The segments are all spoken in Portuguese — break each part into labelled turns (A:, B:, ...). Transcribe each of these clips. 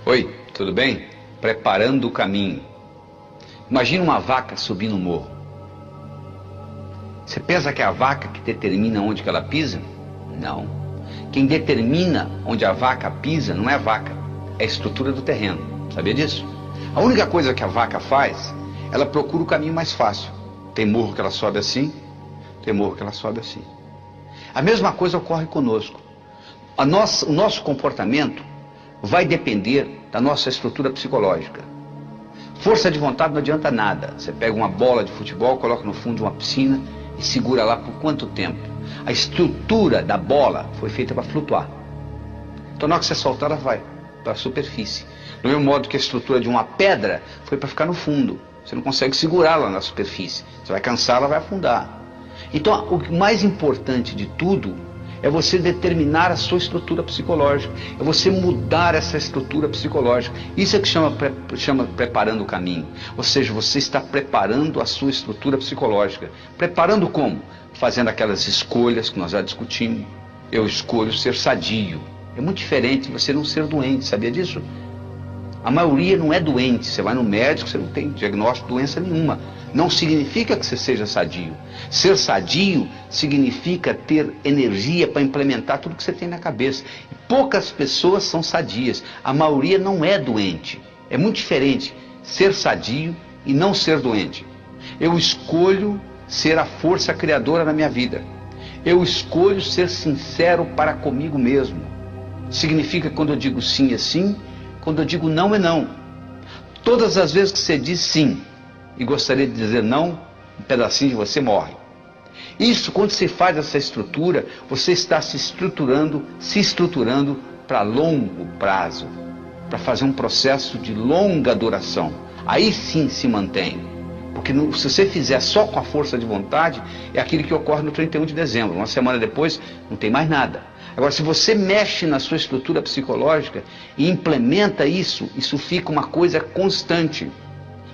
A: Oi, tudo bem? Preparando o caminho. Imagina uma vaca subindo um morro. Você pensa que é a vaca que determina onde que ela pisa? Não. Quem determina onde a vaca pisa não é a vaca, é a estrutura do terreno. Sabia disso? A única coisa que a vaca faz, ela procura o caminho mais fácil. Tem morro que ela sobe assim, tem morro que ela sobe assim. A mesma coisa ocorre conosco. O nosso comportamento vai depender da nossa estrutura psicológica. Força de vontade não adianta nada. Você pega uma bola de futebol, coloca no fundo de uma piscina e segura lá por quanto tempo? A estrutura da bola foi feita para flutuar. Então na hora que você soltar, ela vai para a superfície. Do mesmo modo que a estrutura de uma pedra foi para ficar no fundo. Você não consegue segurá-la na superfície. Você vai cansar, ela vai afundar. Então o mais importante de tudo é você determinar a sua estrutura psicológica. É você mudar essa estrutura psicológica. Isso é que chama preparando o caminho. Ou seja, você está preparando a sua estrutura psicológica. Preparando como? Fazendo aquelas escolhas que nós já discutimos. Eu escolho ser sadio. É muito diferente de você não ser doente. Sabia disso? A maioria não é doente. Você vai no médico, você não tem diagnóstico de doença nenhuma. Não significa que você seja sadio. Ser sadio significa ter energia para implementar tudo que você tem na cabeça. E poucas pessoas são sadias. A maioria não é doente. É muito diferente ser sadio e não ser doente. Eu escolho ser a força criadora na minha vida. Eu escolho ser sincero para comigo mesmo. Significa que quando eu digo sim é sim, quando eu digo não é não. Todas as vezes que você diz sim e gostaria de dizer não, um pedacinho de você morre. Isso, quando você faz essa estrutura, você está se estruturando para longo prazo, para fazer um processo de longa duração. Aí sim se mantém. Porque se você fizer só com a força de vontade, é aquilo que ocorre no 31 de dezembro. Uma semana depois, não tem mais nada. Agora, se você mexe na sua estrutura psicológica e implementa isso, isso fica uma coisa constante.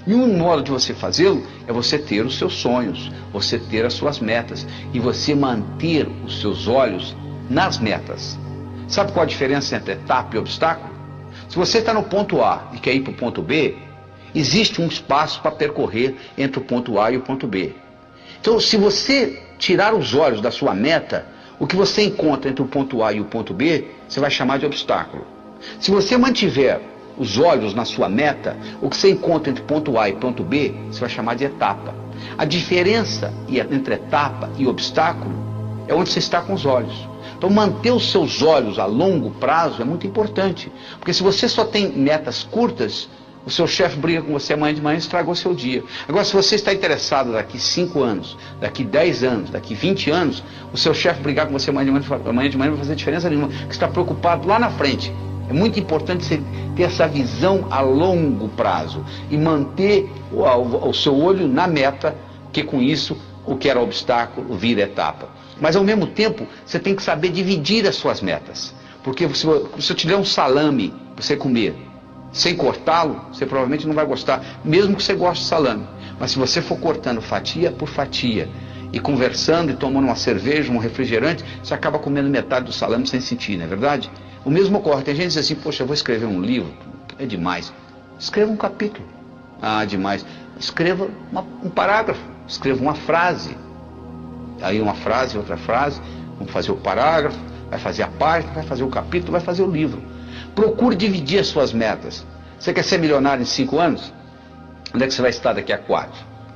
A: E um modo de você fazê-lo é você ter os seus sonhos, você ter as suas metas e você manter os seus olhos nas metas. Sabe qual a diferença entre etapa e obstáculo? Se você está no ponto A e quer ir para o ponto B, existe um espaço para percorrer entre o ponto A e o ponto B. Então, se você tirar os olhos da sua meta, o que você encontra entre o ponto A e o ponto B, você vai chamar de obstáculo. Se você mantiver os olhos na sua meta, o que você encontra entre ponto A e ponto B, você vai chamar de etapa. A diferença entre etapa e obstáculo é onde você está com os olhos. Então manter os seus olhos a longo prazo é muito importante, porque se você só tem metas curtas, o seu chefe briga com você amanhã de manhã e estragou seu dia. Agora, se você está interessado daqui 5 anos, daqui 10 anos, daqui 20 anos, o seu chefe brigar com você amanhã de manhã não vai fazer diferença nenhuma, porque você está preocupado lá na frente. É muito importante você ter essa visão a longo prazo e manter o seu olho na meta, que com isso o que era obstáculo vira etapa. Mas ao mesmo tempo você tem que saber dividir as suas metas, porque se eu te der um salame para você comer, sem cortá-lo, você provavelmente não vai gostar, mesmo que você goste de salame. Mas se você for cortando fatia por fatia e conversando e tomando uma cerveja, um refrigerante, você acaba comendo metade do salame sem sentir, não é verdade? O mesmo ocorre. Tem gente que diz assim, poxa, eu vou escrever um livro, é demais. Escreva um capítulo. Ah, demais. Escreva um parágrafo, escreva uma frase. Aí uma frase, outra frase, vamos fazer o parágrafo, vai fazer a página, vai fazer o capítulo, vai fazer o livro. Procure dividir as suas metas. Você quer ser milionário em 5 anos? Onde é que você vai estar daqui a 4?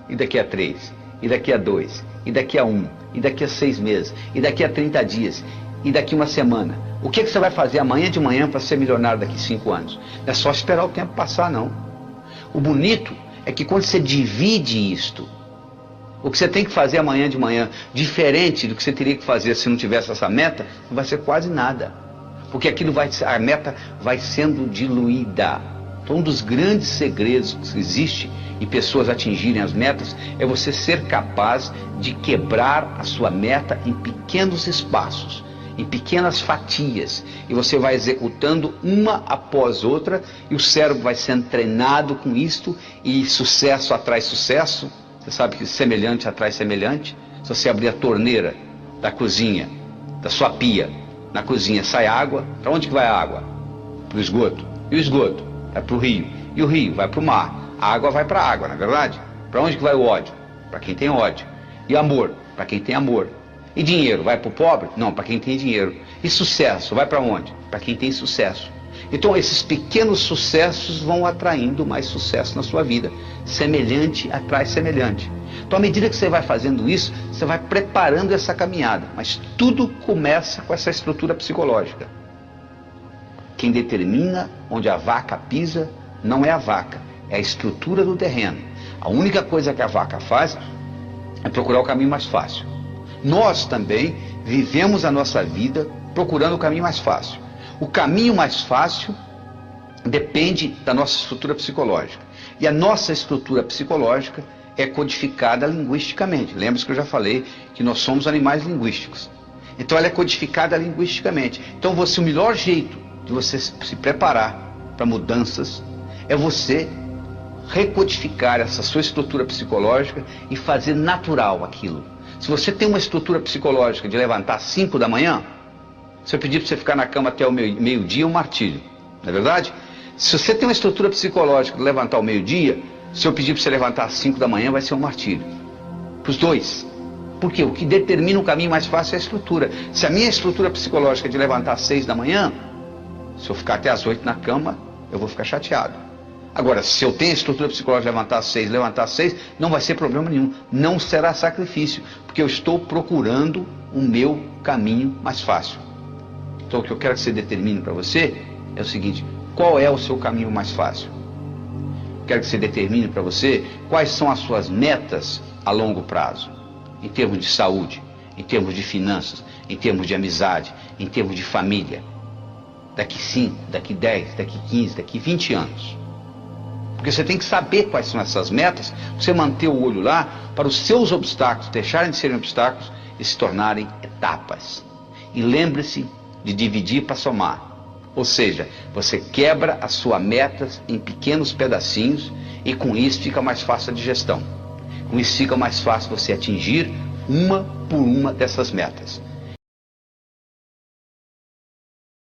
A: E daqui a 3? E daqui a 2? E daqui a 1? E daqui a 6 meses? E daqui a 30 dias? E daqui a uma semana? O que você vai fazer amanhã de manhã para ser milionário daqui a 5 anos? Não é só esperar o tempo passar, não. O bonito é que quando você divide isto, o que você tem que fazer amanhã de manhã, diferente do que você teria que fazer se não tivesse essa meta, não vai ser quase nada. Porque a meta vai sendo diluída. Então, um dos grandes segredos que existe e pessoas atingirem as metas é você ser capaz de quebrar a sua meta em pequenos espaços, em pequenas fatias, e você vai executando uma após outra e o cérebro vai sendo treinado com isto e sucesso atrai sucesso. Você sabe que semelhante atrai semelhante. Se você abrir a torneira da cozinha, da sua pia, na cozinha sai água, para onde que vai a água? Para o esgoto. E o esgoto? vai para o rio. E o rio vai para o mar. A água vai para a água, não é verdade? Para onde que vai o ódio? Para quem tem ódio. E amor? Para quem tem amor. E dinheiro? Vai para o pobre? Não, para quem tem dinheiro. E sucesso? Vai para onde? Para quem tem sucesso. Então esses pequenos sucessos vão atraindo mais sucesso na sua vida. Semelhante atrai semelhante. Então à medida que você vai fazendo isso, você vai preparando essa caminhada. Mas tudo começa com essa estrutura psicológica. Quem determina onde a vaca pisa não é a vaca, é a estrutura do terreno. A única coisa que a vaca faz é procurar o caminho mais fácil. Nós também vivemos a nossa vida procurando o caminho mais fácil. O caminho mais fácil depende da nossa estrutura psicológica. E a nossa estrutura psicológica é codificada linguisticamente. Lembra que eu já falei que nós somos animais linguísticos. Então ela é codificada linguisticamente. Então o melhor jeito de você se preparar para mudanças é você recodificar essa sua estrutura psicológica e fazer natural aquilo. Se você tem uma estrutura psicológica de levantar às 5 da manhã, se eu pedir para você ficar na cama até o meio-dia, é um martírio, não é verdade? Se você tem uma estrutura psicológica de levantar ao meio-dia, se eu pedir para você levantar às 5 da manhã, vai ser um martírio. Para os dois. Porque o que determina o caminho mais fácil é a estrutura. Se a minha estrutura psicológica é de levantar às 6 da manhã, se eu ficar até às 8 na cama, eu vou ficar chateado. Agora, se eu tenho a estrutura psicológica de levantar às 6, não vai ser problema nenhum. Não será sacrifício, porque eu estou procurando o meu caminho mais fácil. Então, o que eu quero que você determine para você é o seguinte: qual é o seu caminho mais fácil? Quero que você determine para você quais são as suas metas a longo prazo, em termos de saúde, em termos de finanças, em termos de amizade, em termos de família. Daqui 5, daqui 10, daqui 15, daqui 20 anos. Porque você tem que saber quais são essas metas, você manter o olho lá para os seus obstáculos deixarem de serem obstáculos e se tornarem etapas. E lembre-se de dividir para somar. Ou seja, você quebra as suas metas em pequenos pedacinhos e com isso fica mais fácil a digestão. Com isso fica mais fácil você atingir uma por uma dessas metas.